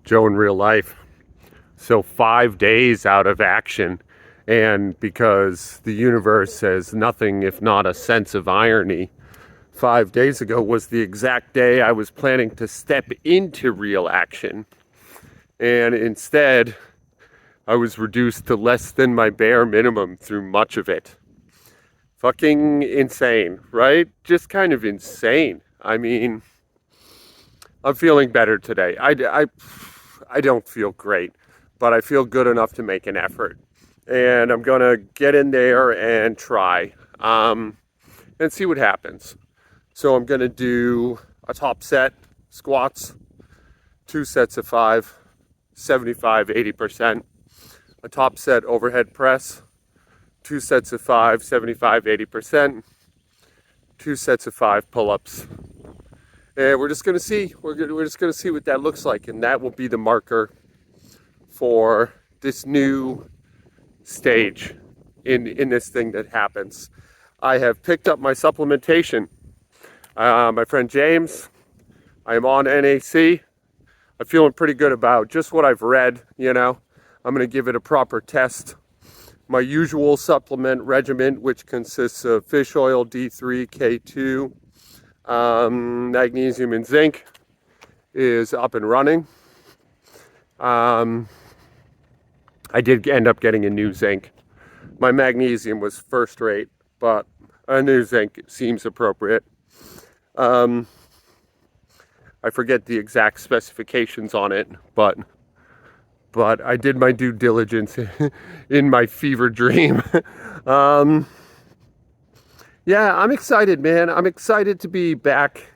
Joe in real life. So 5 days out of action, and because the universe has nothing if not a sense of irony, 5 days ago was the exact day I was planning to step into real action. And instead, I was reduced to less than my bare minimum through much of it. Fucking insane, right? Just kind of insane. I mean, I'm feeling better today. I don't feel great, but I feel good enough to make an effort. And I'm going to get in there and try and see what happens. So I'm going to do a top set, squats, 2 sets of 5, 75, 80%. A top set overhead press, 2 sets of 5, 75, 80%. 2 sets of 5 pull-ups. And we're just going to see. We're just going to see what that looks like. And that will be the marker for this new stage in this thing that happens. I have picked up my supplementation. My friend James, I am on NAC. I'm feeling pretty good about just what I've read, I'm going to give it a proper test. My usual supplement regimen, which consists of fish oil, D3, K2, magnesium and zinc, is up and running. I did end up getting a new zinc. My magnesium was first rate, but a new zinc seems appropriate. I forget the exact specifications on it, but I did my due diligence in my fever dream. Yeah, I'm excited, man. I'm excited to be back,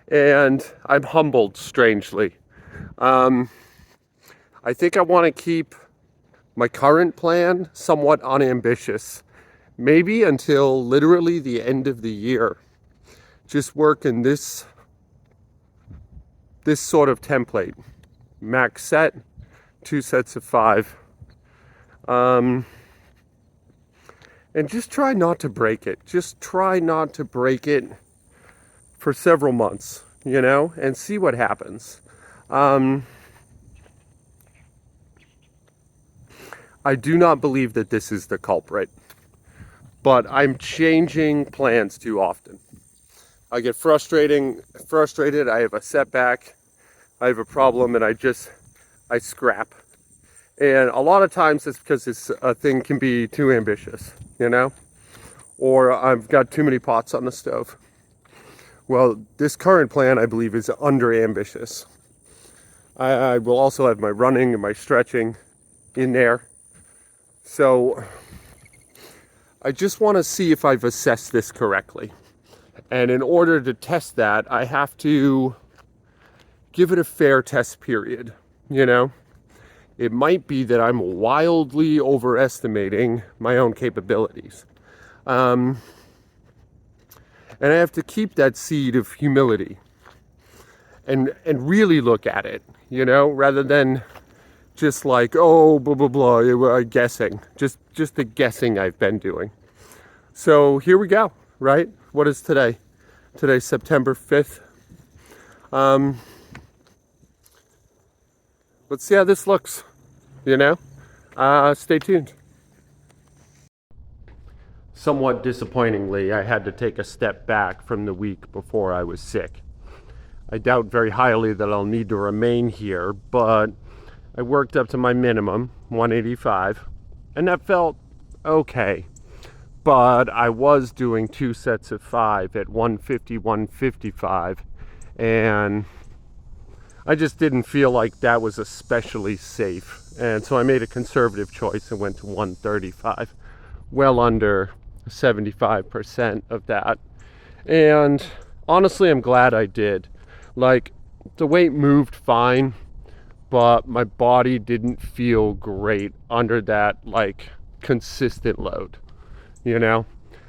and I'm humbled, strangely. I think I want to keep my current plan somewhat unambitious, maybe until literally the end of the year. Just work in this sort of template. Max set, 2 sets of 5. And just try not to break it. Just try not to break it for several months, and see what happens. I do not believe that this is the culprit, but I'm changing plans too often. I get frustrated, I have a setback, I have a problem, and I scrap. And a lot of times it's because a thing can be too ambitious, or I've got too many pots on the stove. Well, this current plan, I believe, is under ambitious. I will also have my running and my stretching in there. So I just want to see if I've assessed this correctly. And in order to test that, I have to give it a fair test period, It might be that I'm wildly overestimating my own capabilities. And I have to keep that seed of humility and really look at it, rather than just like, oh, blah, blah, blah, guessing. Just the guessing I've been doing. So here we go, right? What is today? Today's September 5th. Let's see how this looks, Stay tuned. Somewhat disappointingly, I had to take a step back from the week before I was sick. I doubt very highly that I'll need to remain here, but I worked up to my minimum, 185, and that felt okay. But I was doing 2 sets of 5 at 150, 155, and I just didn't feel like that was especially safe. And so I made a conservative choice and went to 135, well under 75% of that. And honestly, I'm glad I did. Like, the weight moved fine, but my body didn't feel great under that, consistent load. I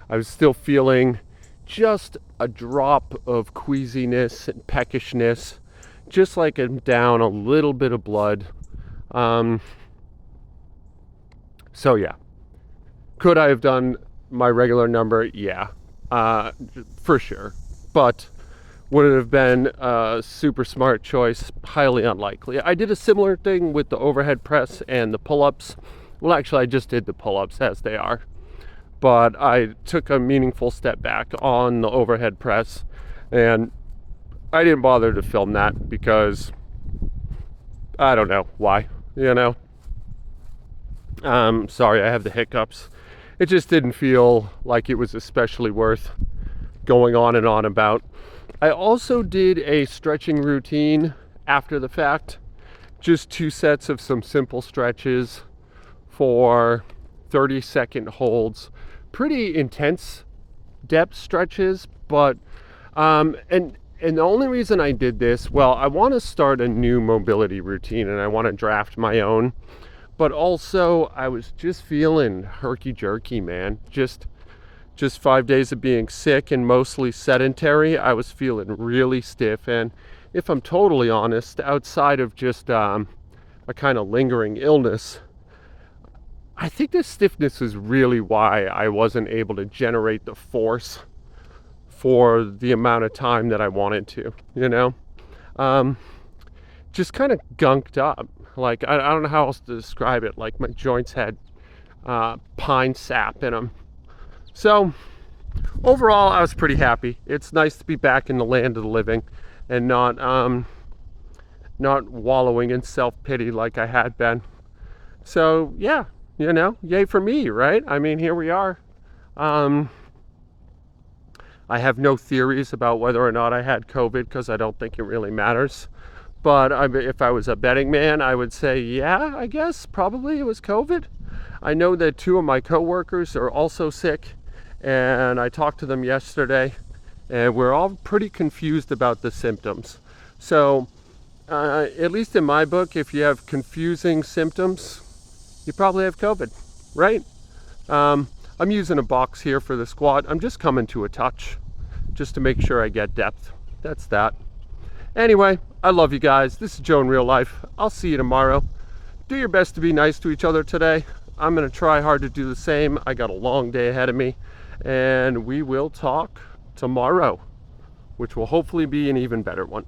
was still feeling just a drop of queasiness and peckishness, just like I'm down a little bit of blood. So yeah, could I have done my regular number? Yeah, for sure. But would it have been a super smart choice? Highly unlikely. I did a similar thing with the overhead press and the pull-ups. Well, actually, I just did the pull-ups as they are. But I took a meaningful step back on the overhead press, and I didn't bother to film that because I don't know why, you know. Sorry, I have the hiccups. It just didn't feel like it was especially worth going on and on about. I also did a stretching routine after the fact, just 2 sets of some simple stretches for 30-second holds. Pretty intense depth stretches, but and the only reason I did this, well, I want to start a new mobility routine and I want to draft my own, but also I was just feeling herky-jerky, man. Just 5 days of being sick and mostly sedentary, I was feeling really stiff. And if I'm totally honest, outside of just a kind of lingering illness, I think this stiffness is really why I wasn't able to generate the force for the amount of time that I wanted to, you know? Just kind of gunked up. Like, I don't know how else to describe it. Like, my joints had pine sap in them. So, overall, I was pretty happy. It's nice to be back in the land of the living and not wallowing in self-pity like I had been. So, yeah, you know, yay for me, right? I mean, here we are. I have no theories about whether or not I had COVID because I don't think it really matters. But if I was a betting man, I would say, yeah, I guess probably it was COVID. I know that 2 of my coworkers are also sick, and I talked to them yesterday, and we're all pretty confused about the symptoms. So, at least in my book, if you have confusing symptoms, you probably have COVID, right? I'm using a box here for the squat. I'm just coming to a touch just to make sure I get depth. That's that. Anyway, I love you guys. This is Joe in real life. I'll see you tomorrow. Do your best to be nice to each other today. I'm going to try hard to do the same. I got a long day ahead of me, and we will talk tomorrow, which will hopefully be an even better one.